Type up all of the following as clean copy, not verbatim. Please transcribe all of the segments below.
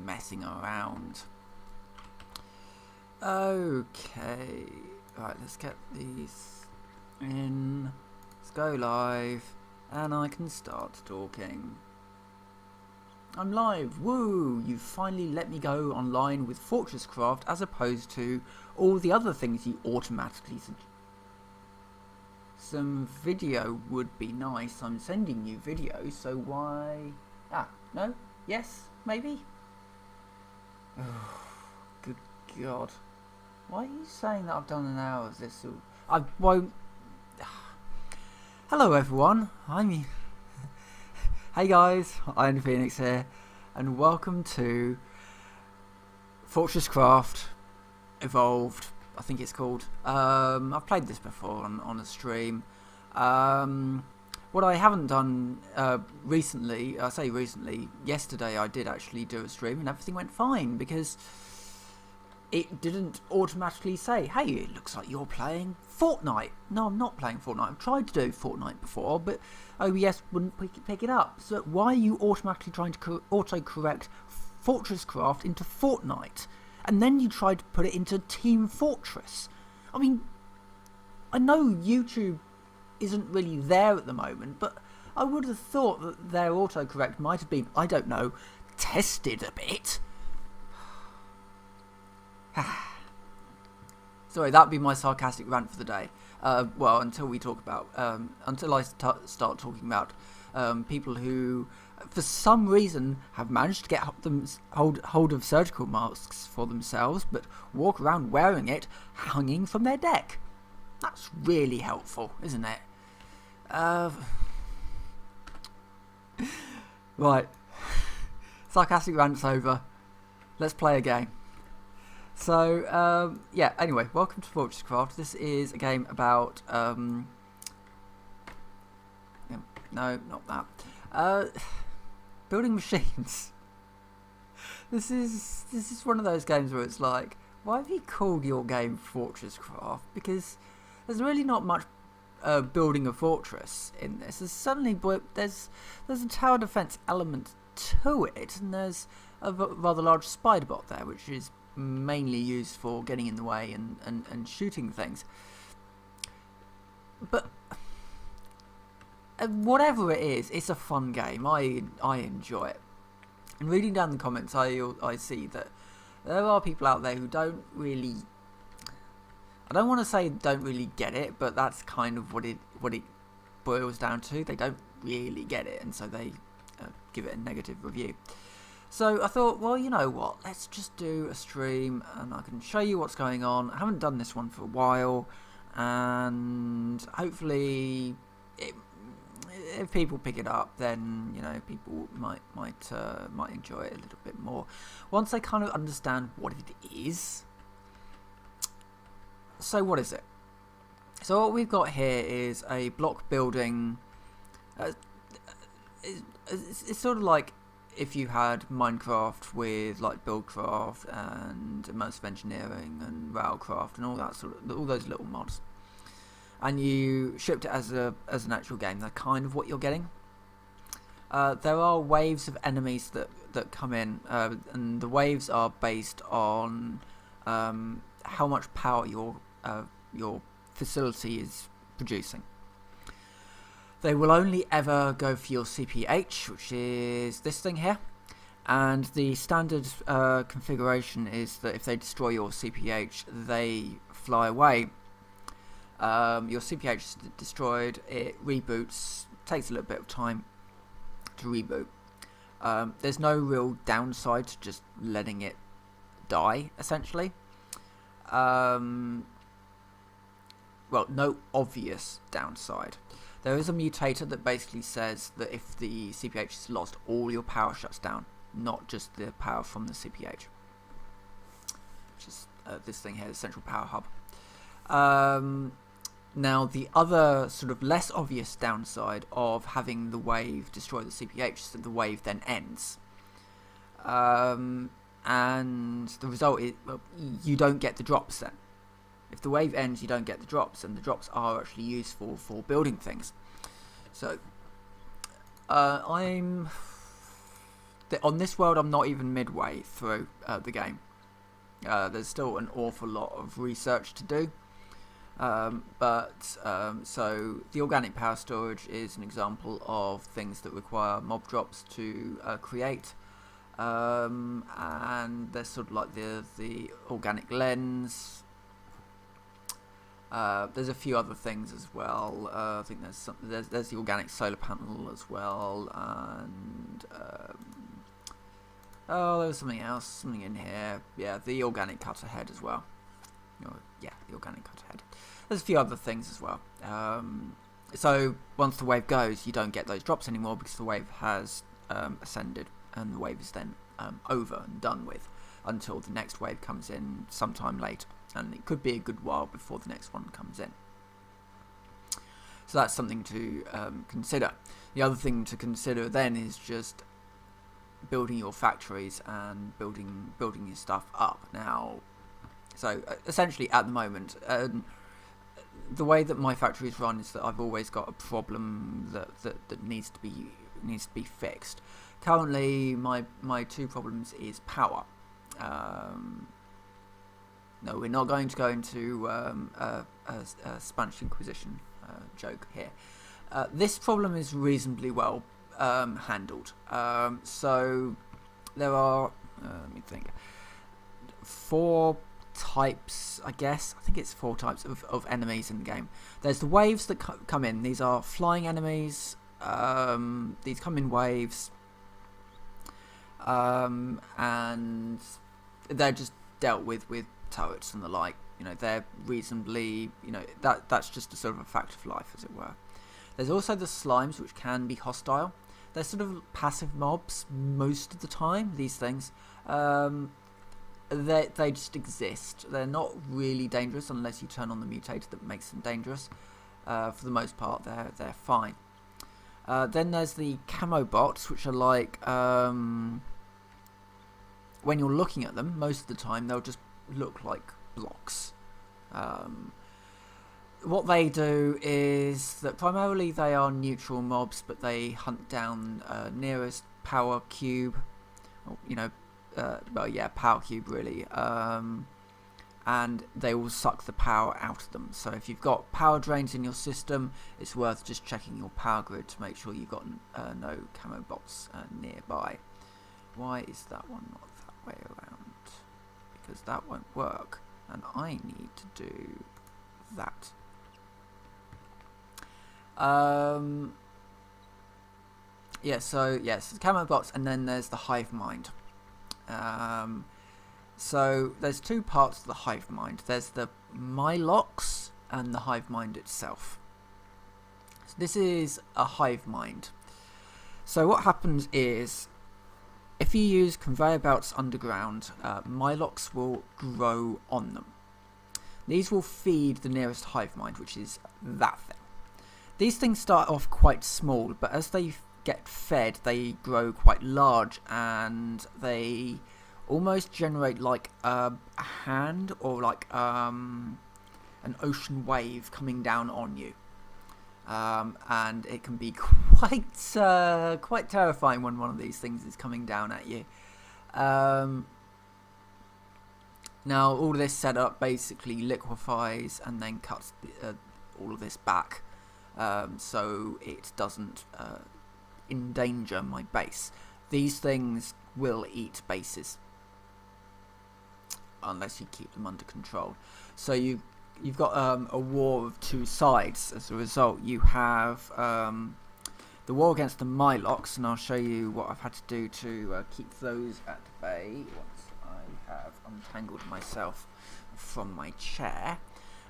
messing around. Okay, right, let's get these in. Let's go live, and I can start talking. I'm live, woo! You finally let me go online with FortressCraft as opposed to all the other things you automatically suggest. Some video would be nice. I'm sending you videos, so why... no? Yes? Maybe? Oh, good God. Why are you saying that I've done an hour of this? I won't... Hello everyone, Hey guys, I'm Phoenix here, and welcome to FortressCraft Evolved, I think it's called. I've played this before on a stream. What I haven't done recently, I say recently, yesterday I did actually do a stream and everything went fine because it didn't automatically say, hey, it looks like you're playing Fortnite. No, I'm not playing Fortnite. I've tried to do Fortnite before, but OBS wouldn't pick it up. So why are you automatically trying to auto-correct FortressCraft into Fortnite? And then you try to put it into Team Fortress. I mean, I know YouTube isn't really there at the moment, but I would have thought that their autocorrect might have been, I don't know, tested a bit. Sorry, that'd be my sarcastic rant for the day. Well, until we talk about, until I start talking about people who, for some reason, have managed to get hold of surgical masks for themselves, but walk around wearing it, hanging from their deck. That's really helpful, isn't it? Right. Sarcastic rant's over. Let's play a game. So, yeah, anyway, welcome to FortressCraft. This is a game about, no, not that. Building machines. This is one of those games where it's like, why have you called your game FortressCraft? Because there's really not much building a fortress in this. There's a tower defense element to it, and there's a rather large spider bot there, which is mainly used for getting in the way and shooting things. But whatever it is, it's a fun game. I enjoy it. And reading down the comments, I see that there are people out there who don't really, I don't want to say don't really get it, but that's kind of what it boils down to. They don't really get it, and so they give it a negative review. So I thought, well, you know what, let's just do a stream and I can show you what's going on. I haven't done this one for a while, and hopefully if people pick it up, then, you know, people might enjoy it a little bit more once they kind of understand what it is. So what is it? So what we've got here is a block building. It's sort of like if you had Minecraft with like Buildcraft and Immersive Engineering and Railcraft and all those little mods, and you shipped it as an actual game. That's kind of what you're getting. There are waves of enemies that come in, and the waves are based on how much power your facility is producing. They will only ever go for your CPH, which is this thing here, and the standard configuration is that if they destroy your CPH, they fly away. Your CPH is destroyed, it reboots, takes a little bit of time to reboot. There's no real downside to just letting it die, essentially. Well, no obvious downside. There is a mutator that basically says that if the CPH is lost, all your power shuts down, not just the power from the CPH, which is this thing here, the central power hub. Now, the other sort of less obvious downside of having the wave destroy the CPH is that the wave then ends. And the result is, well, you don't get the drops then. If the wave ends, you don't get the drops, and the drops are actually useful for building things. So, I'm on this world, I'm not even midway through the game. There's still an awful lot of research to do. So the organic power storage is an example of things that require mob drops to create. And there's sort of like the organic lens. There's a few other things as well. I think there's the organic solar panel as well, and there was something else, something in here. Yeah, the organic cutter head as well. The organic cutter head. There's a few other things as well. So once the wave goes, you don't get those drops anymore because the wave has ascended, and the wave is then over and done with until the next wave comes in sometime later, and it could be a good while before the next one comes in. So that's something to consider. The other thing to consider then is just building your factories and building your stuff up. Now, so essentially at the moment, the way that my factories run is that I've always got a problem that needs to be fixed. Currently, my two problems is power. No, we're not going to go into a Spanish Inquisition joke here. This problem is reasonably well handled. So there are, let me think, 4 types, I guess. I think it's 4 types of enemies in the game. There's the waves that come in. These are flying enemies. These come in waves. And they're just dealt with turrets and the like. They're reasonably, that's just a sort of a fact of life, as it were. There's also the slimes, which can be hostile. They're sort of passive mobs most of the time, these things. They just exist. They're not really dangerous unless you turn on the mutator that makes them dangerous. For the most part, they're fine. Then there's the camo bots, which are like, when you're looking at them, most of the time they'll just look like blocks. What they do is that primarily they are neutral mobs, but they hunt down nearest power cube, power cube really, and they will suck the power out of them. So if you've got power drains in your system, it's worth just checking your power grid to make sure you've got no camo bots nearby. Why is that one not that way around? Because that won't work, and I need to do that. So camo bots, and then there's the hive mind. So there's 2 parts to the hive mind. There's the Mylox and the hive mind itself. So this is a hive mind. So what happens is, if you use conveyor belts underground, Mylox will grow on them. These will feed the nearest hive mind, which is that thing. These things start off quite small, but as they get fed, they grow quite large, and they almost generate like a hand, or like an ocean wave coming down on you. And it can be quite terrifying when one of these things is coming down at you. Now, all of this setup basically liquefies and then cuts all of this back, so it doesn't endanger my base. These things will eat bases unless you keep them under control. So you've got a war of 2 sides. As a result, you have the war against the Mylox, and I'll show you what I've had to do to keep those at bay once I have untangled myself from my chair.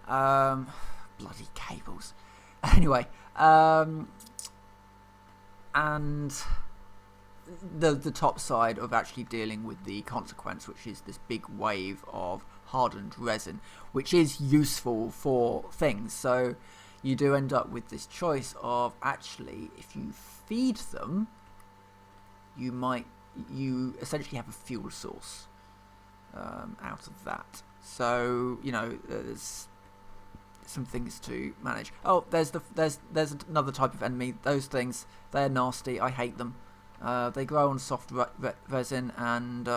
Bloody cables. Anyway, and the top side of actually dealing with the consequence, which is this big wave of hardened resin, which is useful for things. So you do end up with this choice of, actually, if you feed them, you essentially have a fuel source out of that. So there's some things to manage. Oh, there's another type of enemy. Those things, they're nasty. I hate them. They grow on soft resin, and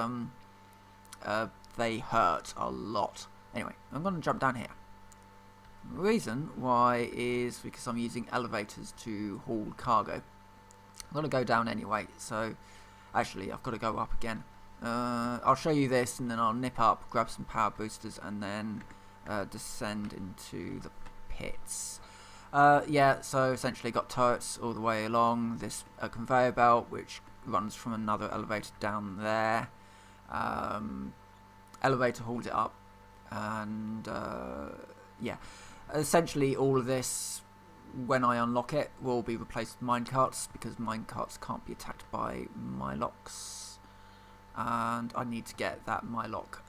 they hurt a lot. Anyway, I'm going to jump down here. The reason why is because I'm using elevators to haul cargo. I'm going to go down anyway, so actually I've got to go up again. I'll show you this, and then I'll nip up, grab some power boosters, and then descend into the pits. Yeah, so essentially got turrets all the way along this conveyor belt, which runs from another elevator down there. Elevator hauls it up, and yeah, essentially all of this, when I unlock it, will be replaced with minecarts, because minecarts can't be attacked by Mylocks, and I need to get that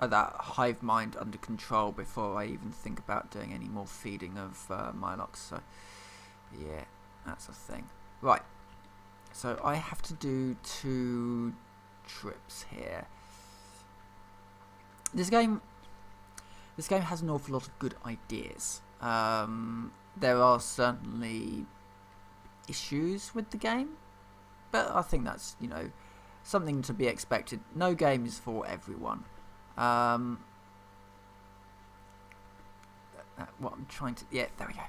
that hive mind under control before I even think about doing any more feeding of Mylocks. So yeah, that's a thing. Right, so I have to do 2 trips here. This game has an awful lot of good ideas. There are certainly issues with the game, but I think that's, you know, something to be expected. No game is for everyone. What I'm trying to... Yeah, there we go.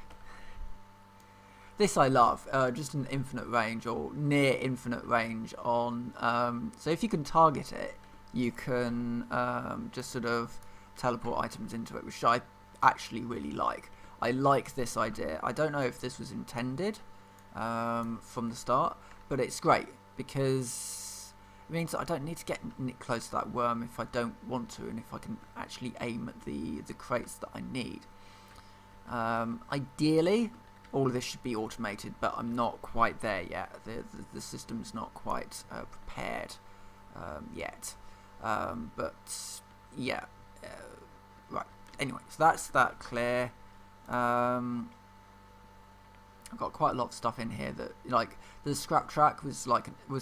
This I love. Just an infinite range, or near infinite range on... so if you can target it, you can just sort of teleport items into it, which I actually really like. I like this idea. I don't know if this was intended from the start, but it's great, because it means that I don't need to get close to that worm if I don't want to, and if I can actually aim at the crates that I need. Ideally, all of this should be automated, but I'm not quite there yet. The system's not quite prepared yet. But yeah, right. Anyway, so that's that clear. I've got quite a lot of stuff in here that, like, the scrap track was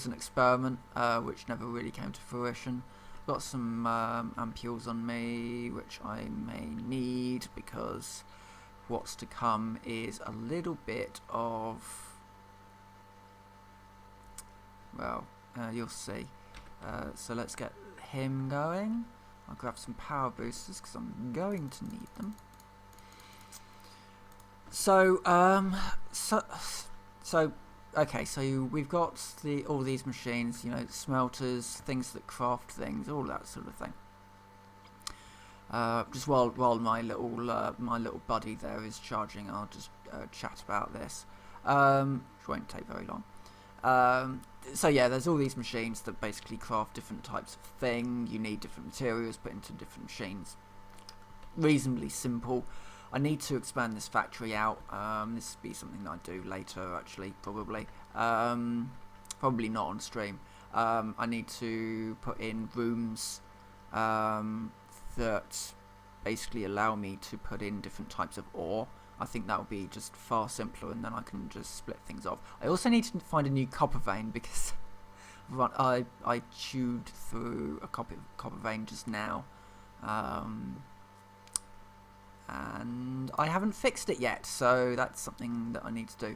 an experiment which never really came to fruition. Got some ampules on me, which I may need, because what's to come is a little bit of, well, you'll see. So let's get him going. I'll grab some power boosters because I'm going to need them. So okay, so we've got all these machines, you know, smelters, things that craft things, all that sort of thing. Just while my little buddy there is charging, I'll just chat about this, which won't take very long. So yeah, there's all these machines that basically craft different types of thing. You need different materials put into different machines. Reasonably simple. I need to expand this factory out. This will be something that I do later, actually, probably. Probably not on stream. I need to put in rooms that basically allow me to put in different types of ore. I think that would be just far simpler, and then I can just split things off. I also need to find a new copper vein, because I chewed through a copper vein just now, and I haven't fixed it yet, so that's something that I need to do.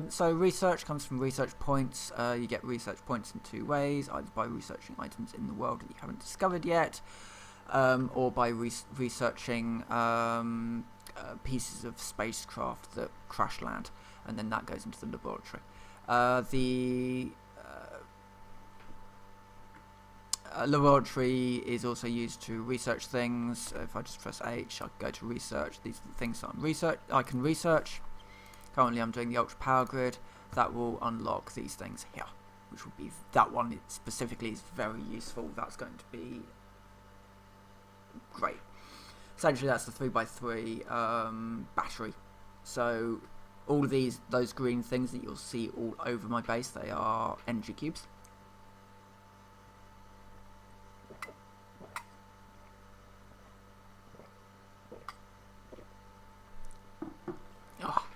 So research comes from research points. You get research points in 2 ways, either by researching items in the world that you haven't discovered yet, or by researching pieces of spacecraft that crash land, and then that goes into the laboratory. The laboratory is also used to research things. If I just press H, I go to research. These are the things that I can research. Currently I'm doing the ultra power grid. That will unlock these things here, which will be, that one specifically is very useful. That's going to be great. Essentially that's the 3x3 battery. So all of those green things that you'll see all over my base, they are energy cubes. Oh,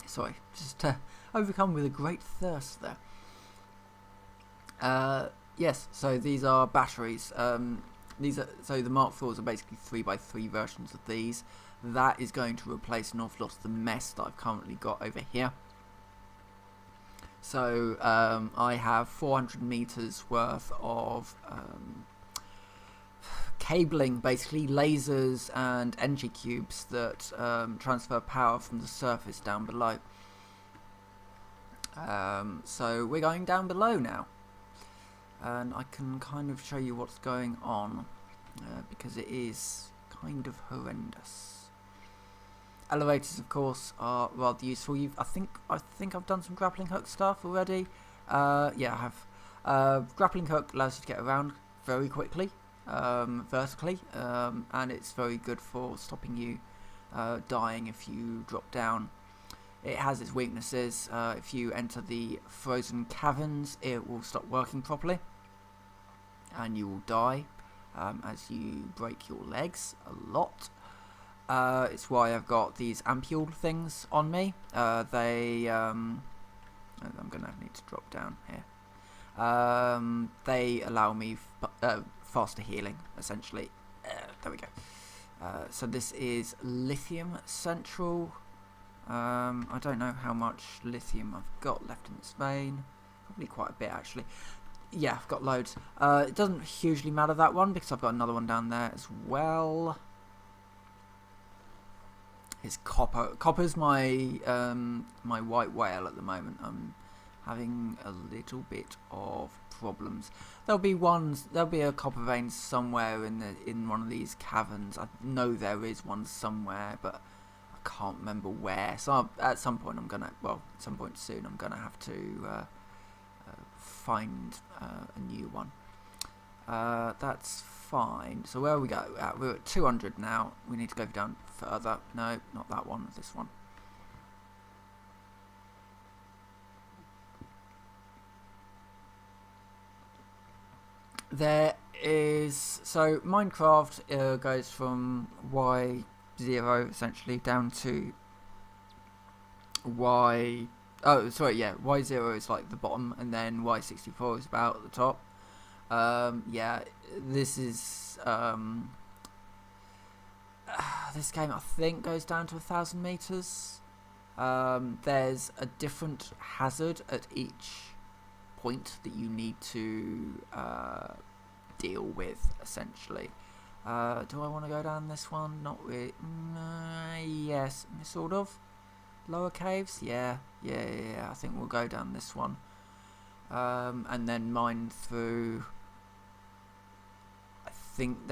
sorry, just overcome with a great thirst there. Yes, so these are batteries. So the Mark IVs are basically 3x3 versions of these. That is going to replace an awful lot of the mess that I've currently got over here. So I have 400 meters worth of cabling, basically lasers and energy cubes that transfer power from the surface down below. So we're going down below now, and I can kind of show you what's going on because it is kind of horrendous. Elevators, of course, are rather useful. I think I've done some grappling hook stuff already. Yeah, I have. Grappling hook allows you to get around very quickly, vertically, and it's very good for stopping you dying if you drop down. It has its weaknesses. If you enter the frozen caverns, it will stop working properly, and you will die as you break your legs a lot. It's why I've got these ampule things on me. I'm going to need to drop down here. They allow me faster healing, essentially. There we go. So this is lithium central. I don't know how much lithium I've got left in this vein. Probably quite a bit, actually. Yeah, I've got loads. It doesn't hugely matter, that one, because I've got another one down there as well. Is copper. Copper's my my white whale at the moment. I'm having a little bit of problems. There'll be a copper vein somewhere in one of these caverns. I know there is one somewhere, but I can't remember where. So at some point at some point soon, I'm gonna have to find a new one. That's fine. So where we go? We're at 200 now. We need to go down further. No, not that one. This one. There is Minecraft goes from Y0 essentially down to Y. Oh, sorry. Yeah, Y0 is like the bottom, and then Y64 is about at the top. Yeah, this is this game I think goes down to 1,000 meters. There's a different hazard at each point that you need to deal with, essentially. Do I want to go down this one? Not really. Yes, sort of. Lower caves? Yeah. I think we'll go down this one. And then mine through. I think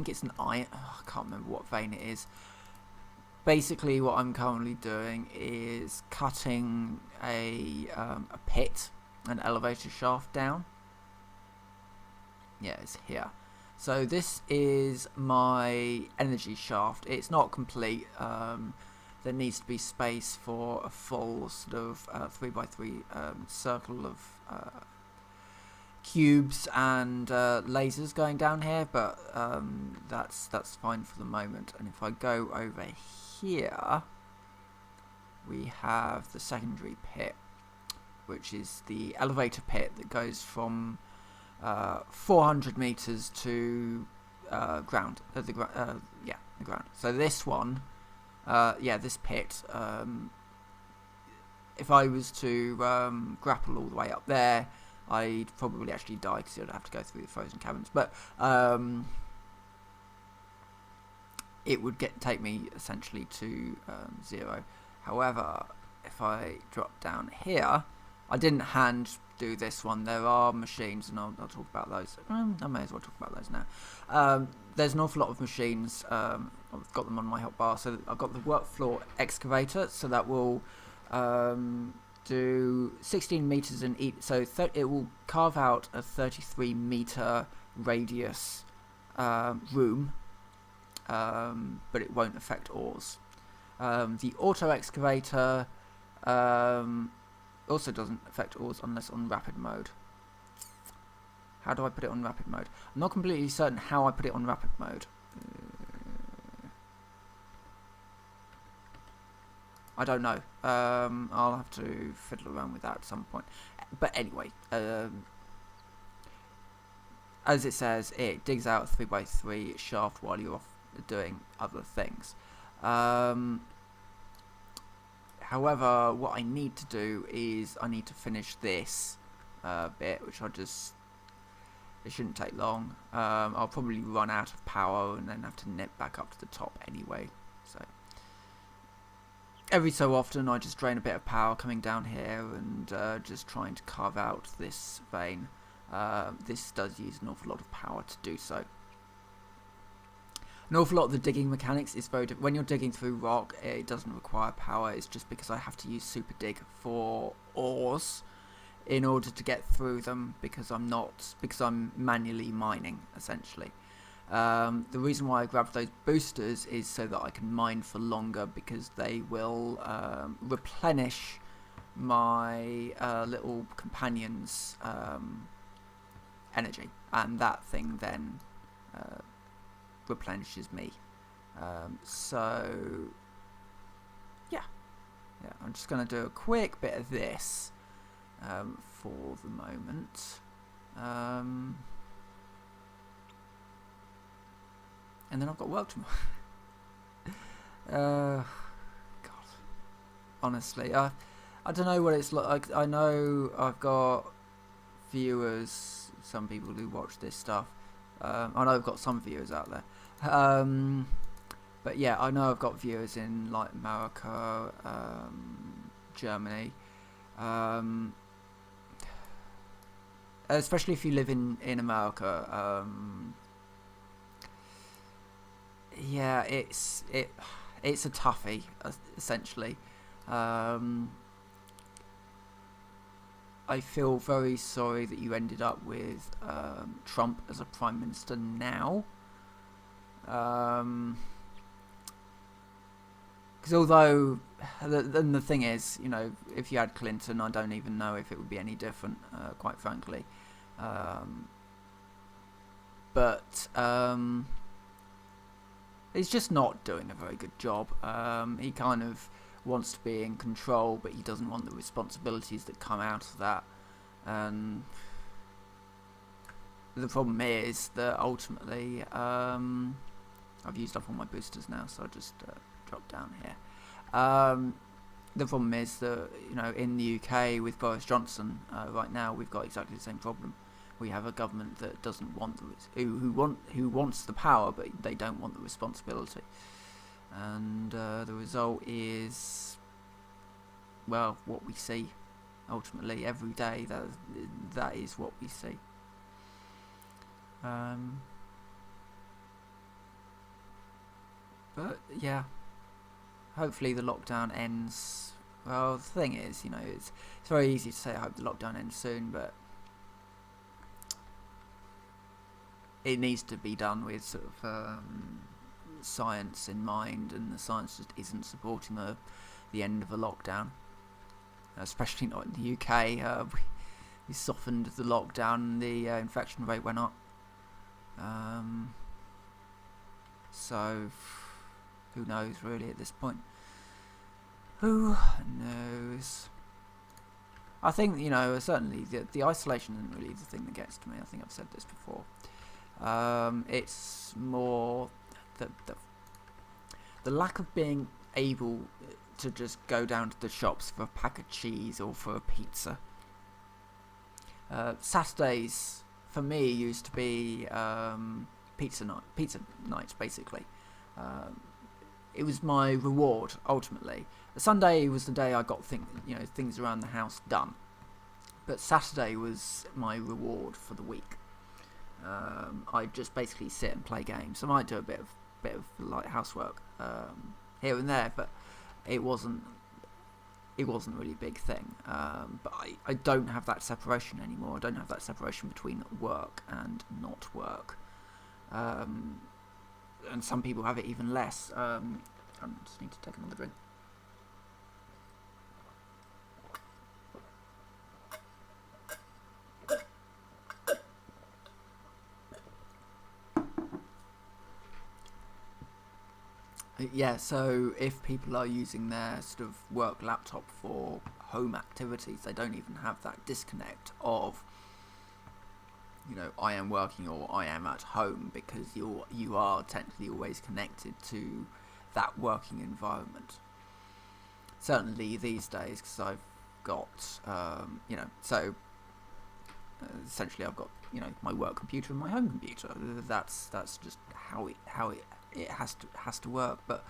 it's an iron. I can't remember what vein it is. Basically, what I'm currently doing is cutting a pit, an elevator shaft down. Yeah, it's here. So this is my energy shaft. It's not complete. There needs to be space for a full sort of 3x3 circle of cubes and lasers going down here, but that's fine for the moment. And if I go over here, we have the secondary pit, which is the elevator pit that goes from 400 meters to ground. The ground. So this one, this pit. If I was to grapple all the way up there, I'd probably actually die because I'd have to go through the frozen caverns. But it would take me essentially to 0. However, if I drop down here, I didn't hand do this one. There are machines, and I'll talk about those. I may as well talk about those now. There's an awful lot of machines. I've got them on my hotbar. So I've got the work floor excavator, so that will do 16 meters in each. So it will carve out a 33 meter radius room, but it won't affect ores. The auto excavator also doesn't affect ores unless on rapid mode. How do I put it on rapid mode? I'm not completely certain how I put it on rapid mode. I don't know. I'll have to fiddle around with that at some point. But anyway, as it says, it digs out a 3x3 shaft while you're off doing other things. However, what I need to do is I need to finish this bit, which it shouldn't take long. I'll probably run out of power and then have to nip back up to the top anyway. So every so often I just drain a bit of power coming down here and just trying to carve out this vein. This does use an awful lot of power to do so. An awful lot of the digging mechanics is very different. When you're digging through rock, it doesn't require power. It's just because I have to use super dig for ores in order to get through them, because I'm manually mining essentially. The reason why I grabbed those boosters is so that I can mine for longer, because they will replenish my little companions' energy, and that thing then replenishes me. So yeah, I'm just going to do a quick bit of this for the moment, and then I've got work tomorrow. God, honestly, I don't know what it's like. I know I've got viewers, some people who watch this stuff. I know I've got some viewers out there. But yeah, I know I've got viewers in like America, Germany, especially if you live in America. Yeah, it's a toughie essentially. I feel very sorry that you ended up with Trump as a Prime Minister now. Because although, the thing is, you know, if you had Clinton, I don't even know if it would be any different, quite frankly. But he's just not doing a very good job. He kind of wants to be in control, but he doesn't want the responsibilities that come out of that. And the problem is that ultimately, I've used up all my boosters now, so I'll just drop down here. The problem is that, you know, in the UK with Boris Johnson right now, we've got exactly the same problem. We have a government that doesn't want who wants the power, but they don't want the responsibility. And the result is, well, what we see ultimately every day. That is what we see. But yeah, hopefully the lockdown ends. Well, the thing is, you know, it's very easy to say I hope the lockdown ends soon, but it needs to be done with sort of science in mind, and the science just isn't supporting the end of a lockdown, especially not in the UK. We softened the lockdown and the infection rate went up. So who knows really at this point? Who knows? I think, you know, certainly the isolation isn't really the thing that gets to me. I think I've said this before. It's more the lack of being able to just go down to the shops for a pack of cheese or for a pizza. Saturdays for me used to be pizza nights basically. It was my reward ultimately. Sunday was the day I got things around the house done, but Saturday was my reward for the week. I just basically sit and play games. I might do a bit of light housework here and there, but it wasn't really a big thing. But I don't have that separation anymore. I don't have that separation between work and not work. And some people have it even less. I just need to take another drink. Yeah, so if people are using their sort of work laptop for home activities, they don't even have that disconnect of, you know, I am working or I am at home, because you are technically always connected to that working environment. certainly these days, because I've got so essentially I've got my work computer and my home computer. That's just how it has to work. But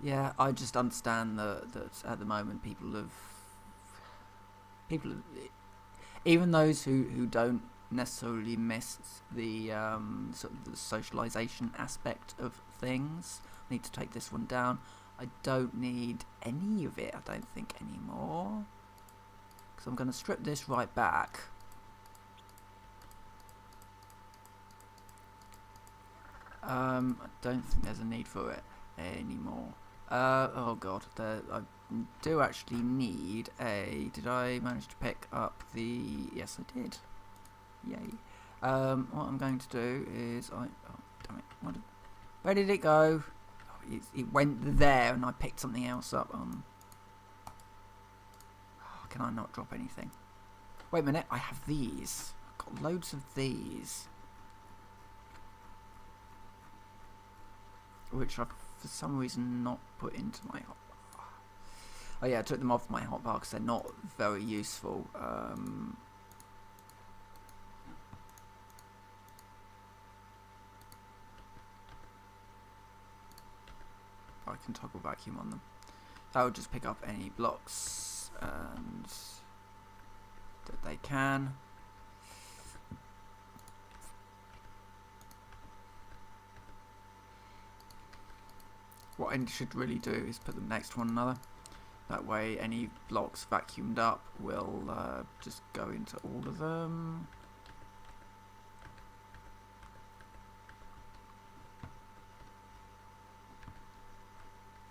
yeah, I just understand that at the moment people even those who don't necessarily miss the sort of the socialization aspect of things need to take this one down. I don't need any of it, I don't think, anymore, because I'm going to strip this right back. I don't think there's a need for it anymore. Oh god, I do actually need a... Did I manage to pick up the... Yes, I did. Yay. What I'm going to do is... Oh, damn it. Where did it go? Oh, it went there and I picked something else up. Can I not drop anything? Wait a minute, I have these. I've got loads of these. Which I've for some reason not put into my hotbar. Oh yeah, I took them off my hotbar because they're not very useful. I can toggle vacuum on them. So I'll just pick up any blocks and that they can. What I should really do is put them next to one another. That way any blocks vacuumed up will just go into all of them.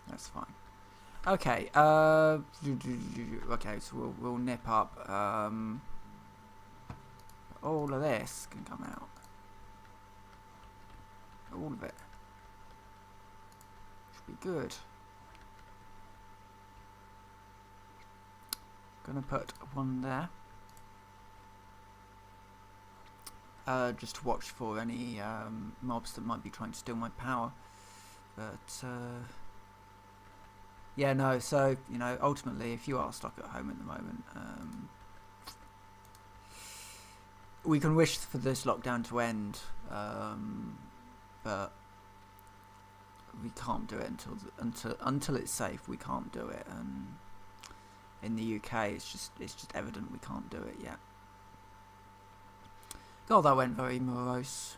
That's fine. Okay, okay, so we'll nip up. All of this can come out. All of it. Be good. Gonna put one there. Just to watch for any mobs that might be trying to steal my power. But yeah, no. So ultimately, if you are stuck at home at the moment, we can wish for this lockdown to end, but we can't do it until it's safe. We can't do it, and in the UK, it's just evident we can't do it yet. God, that went very morose.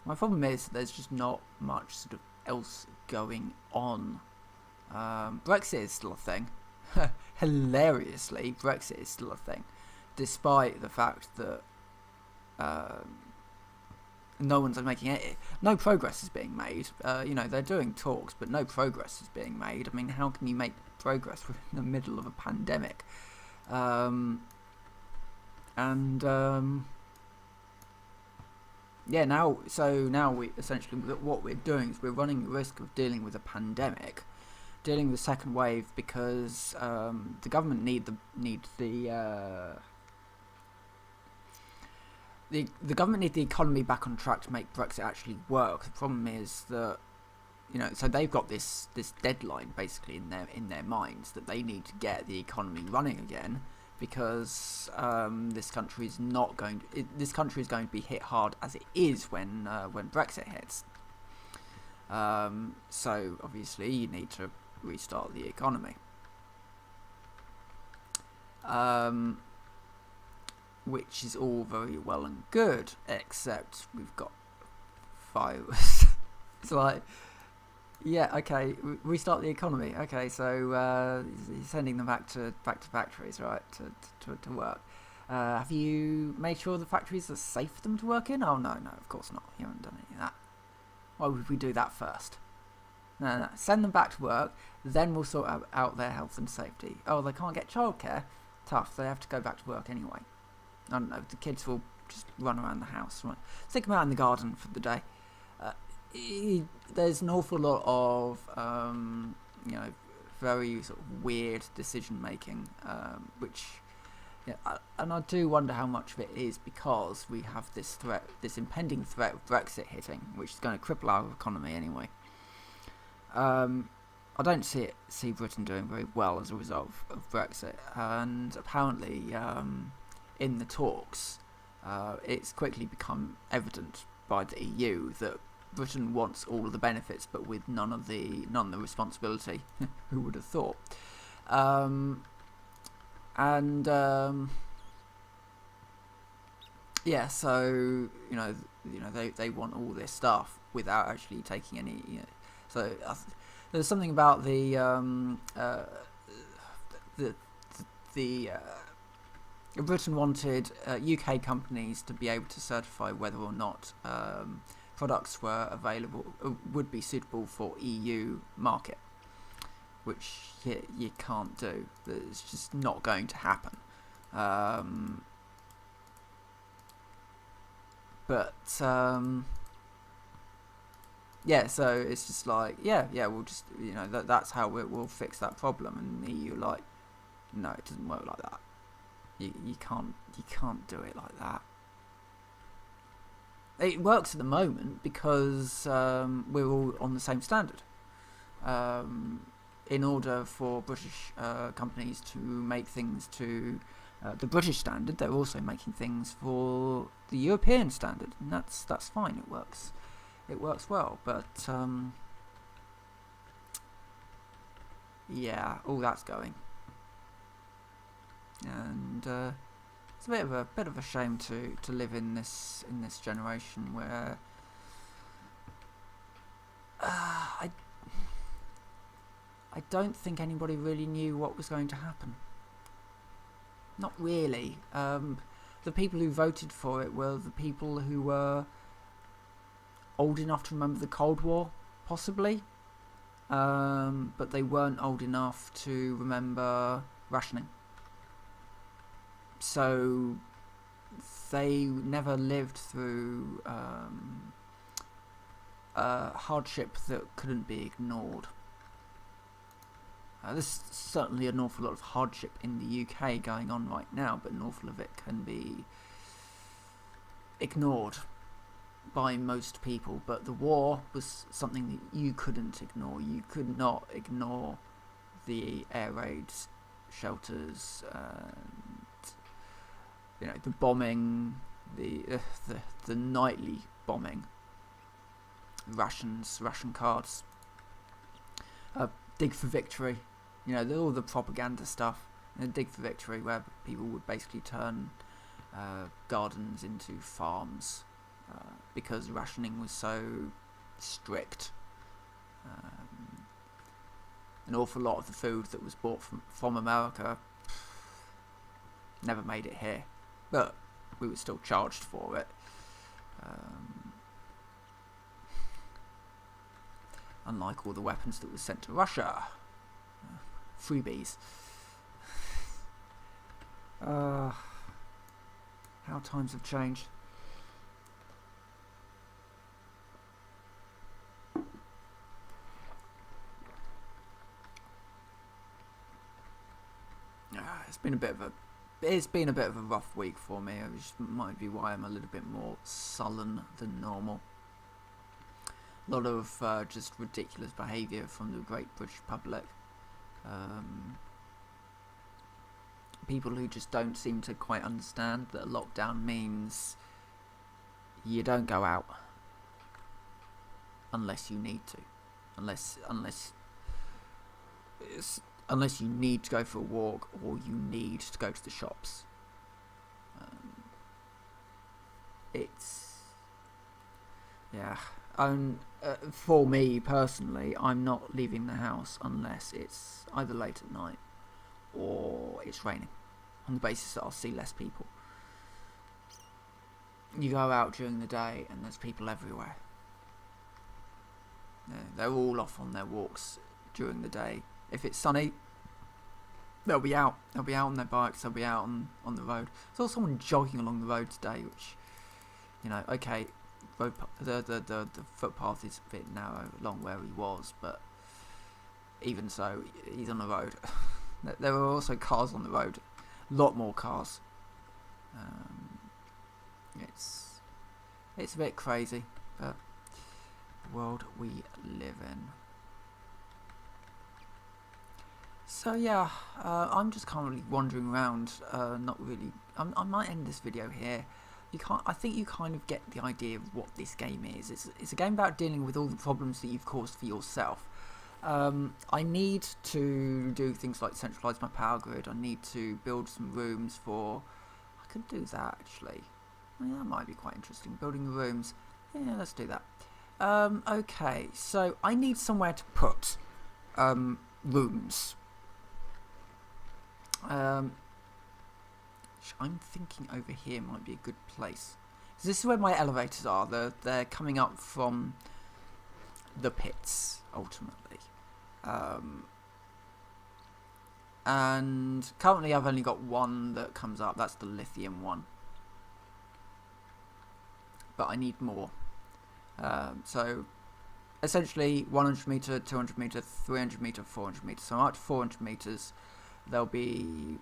My problem is there's just not much sort of else going on. Brexit is still a thing. Hilariously, Brexit is still a thing, despite the fact that no one's making it. No progress is being made. They're doing talks, but no progress is being made. I mean, how can you make progress in the middle of a pandemic? Yeah, now we essentially, what we're doing is we're running the risk of dealing with a pandemic, dealing with a second wave, because the government need the government need the economy back on track to make Brexit actually work. The problem is that so they've got this deadline basically in their minds that they need to get the economy running again, because this country is going to be hit hard as it is when Brexit hits. So obviously you need to restart the economy. Which is all very well and good, except we've got virus. It's like, yeah, okay, restart the economy. Okay, so sending them back to factories, right, to work. Have you made sure the factories are safe for them to work in? Oh no, of course not. You haven't done any of that. Why would we do that first? No. Send them back to work, then we'll sort out their health and safety. Oh, they can't get childcare? Tough. They have to go back to work anyway. I don't know, the kids will just run around the house, right? Stick them out in the garden for the day. There's an awful lot of, very sort of weird decision making, which Yeah, and I do wonder how much of it is because we have this threat, this impending threat of Brexit hitting, which is going to cripple our economy anyway. I don't see Britain doing very well as a result of Brexit, and apparently in the talks, it's quickly become evident by the EU that Britain wants all of the benefits, but with none of the responsibility. Who would have thought? Yeah, so they want all this stuff without actually taking any. So there's something about the Britain wanted UK companies to be able to certify whether or not products were available, would be suitable for EU market, which you can't do. It's just not going to happen. Yeah, so it's just like, yeah, we'll just, that's how we'll fix that problem. And the EU like, no, it doesn't work like that. You can't do it like that. It works at the moment because we're all on the same standard. In order for British companies to make things to the British standard, they're also making things for the European standard, and that's fine. It works well. But yeah, all that's going, and it's a bit of a shame to live in this generation where I don't think anybody really knew what was going to happen. Not really. The people who voted for it were the people who were old enough to remember the Cold War, possibly, but they weren't old enough to remember rationing. So they never lived through hardship that couldn't be ignored. There's certainly an awful lot of hardship in the UK going on right now, but an awful of it can be ignored by most people. But the war was something that you couldn't ignore. You could not ignore the air raids, shelters, and the bombing, the nightly bombing, ration cards, dig for victory. All the propaganda stuff. Dig for victory, where people would basically turn gardens into farms because rationing was so strict. An awful lot of the food that was bought from America never made it here, but we were still charged for it. Unlike all the weapons that were sent to Russia. Freebies. How times have changed. It's been a bit of a rough week for me, which might be why I'm a little bit more sullen than normal. A lot of just ridiculous behaviour from the great British public. People who just don't seem to quite understand that lockdown means you don't go out unless you need to, unless you need to go for a walk or you need to go to the shops. For me personally, I'm not leaving the house unless it's either late at night or it's raining, on the basis that I'll see less people. You go out during the day and there's people everywhere. They're all off on their walks during the day. If it's sunny, they'll be out. They'll be out on their bikes. They'll be out on the road. I saw someone jogging along the road today, which, okay, the footpath is a bit narrow along where he was, but even so, he's on the road. There were also cars on the road A lot more cars. It's a bit crazy, but the world we live in. So yeah, I'm just currently wandering around, not really. I might end this video here. I think you kind of get the idea of what this game is. It's a game about dealing with all the problems that you've caused for yourself. I need to do things like centralise my power grid. I need to build some rooms for. I could do that actually. Yeah, that might be quite interesting. Building the rooms. Yeah, let's do that. Okay, so I need somewhere to put rooms. I'm thinking over here might be a good place. So this is where my elevators are. They're coming up from the pits, ultimately. And currently I've only got one that comes up. That's the lithium one. But I need more. So essentially 100 meter, 200 meter, 300 meter, 400 meters. So I'm up to 400 meters. There'll be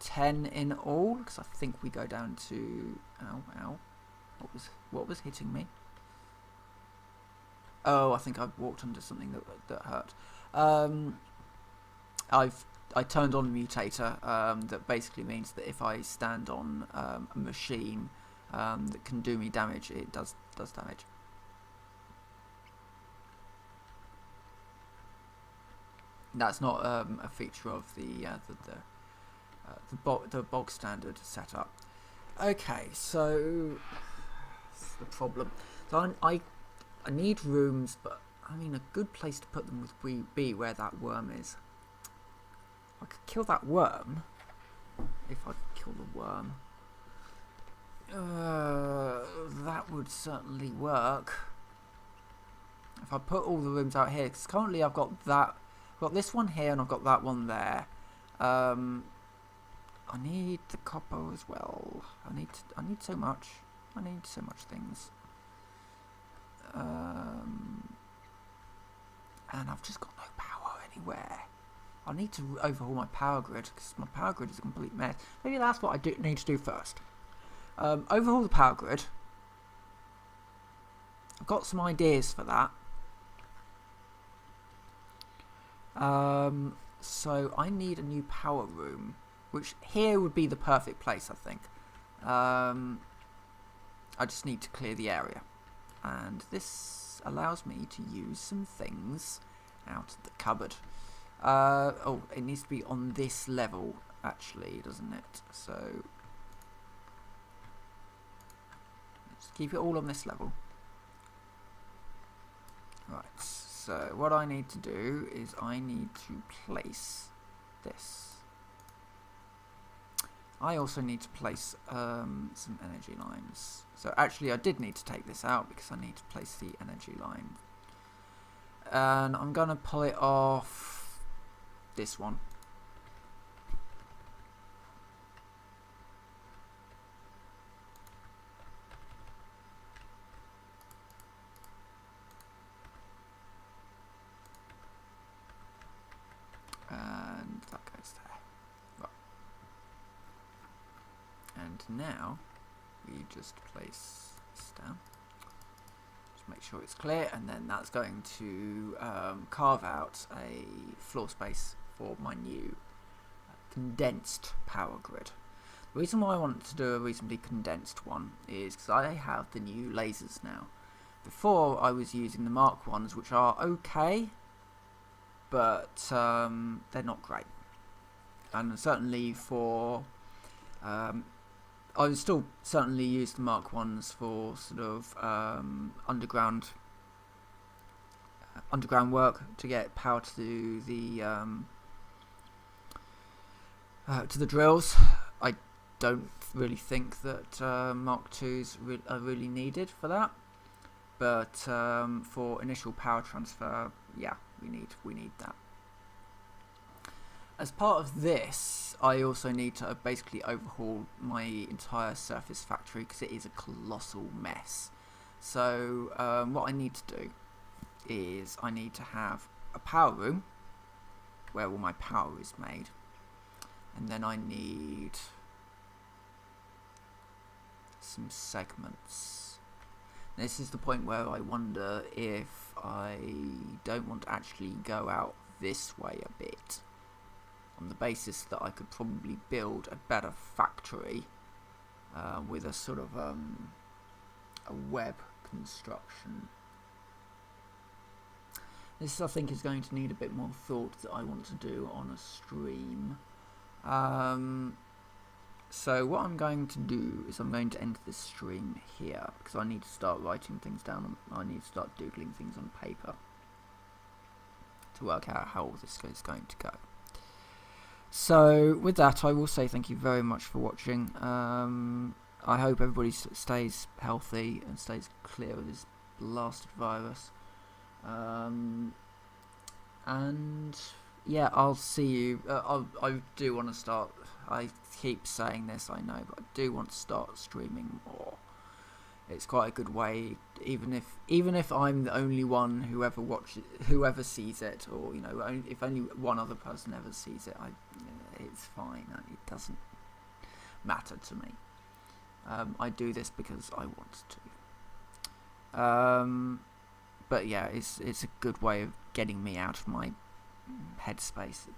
10 in all, because I think we go down to ow. What was hitting me? Oh, I think I've walked under something that hurt. I turned on a mutator that basically means that if I stand on a machine that can do me damage, it does damage. That's not a feature of the bog standard setup. Okay, so that's the problem. So I need rooms, but I mean a good place to put them would be where that worm is. I could kill that worm if I could kill the worm. That would certainly work. If I put all the rooms out here, because currently I've got this one here and I've got that one there. I need the copper as well. I need so much. I need so much things. And I've just got no power anywhere. I need to overhaul my power grid because my power grid is a complete mess. Maybe that's what I need to do first. Overhaul the power grid. I've got some ideas for that. So I need a new power room, which here would be the perfect place, I think. I just need to clear the area, and this allows me to use some things out of the cupboard. Oh, it needs to be on this level, actually, doesn't it? So let's keep it all on this level. Right. So what I need to do is I need to place this. I also need to place some energy lines. So actually I did need to take this out because I need to place the energy line. And I'm going to pull it off this one. And that goes there. Right. And now we just place this down. Just make sure it's clear, and then that's going to carve out a floor space for my new condensed power grid. The reason why I want to do a reasonably condensed one is because I have the new lasers now. Before I was using the Mark 1s, which are okay, but they're not great. And certainly for I would still certainly use the Mark 1s for sort of underground work to get power to the drills. I don't really think that Mark 2s are really needed for that, but for initial power transfer, yeah, we need that. As part of this, I also need to basically overhaul my entire surface factory because it is a colossal mess. So what I need to do is I need to have a power room where all my power is made. and then I need some segments. This is the point where I wonder if I don't want to actually go out this way a bit, on the basis that I could probably build a better factory with a sort of a web construction. This I think is going to need a bit more thought that I want to do on a stream. So what I'm going to do is I'm going to end this stream here, because I need to start writing things down. I need to start doodling things on paper to work out how all this is going to go. So with that, I will say thank you very much for watching. I hope everybody stays healthy and stays clear of this blasted virus. And yeah, I'll see you. I do want to start. I keep saying this, I know, but I do want to start streaming more. It's quite a good way, even if I'm the only one whoever sees it, or if only one other person ever sees it, it's fine. It doesn't matter to me. I do this because I want to. But yeah, it's a good way of getting me out of my headspace at the moment.